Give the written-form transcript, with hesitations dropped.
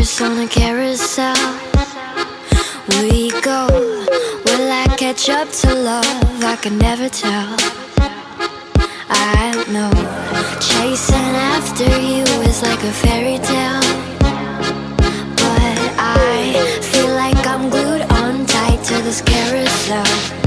just on a carousel. We go, will I catch up to love? I can never tell. I know, chasing after you is like a fairy tale, but I feel like I'm glued on tight to this carousel.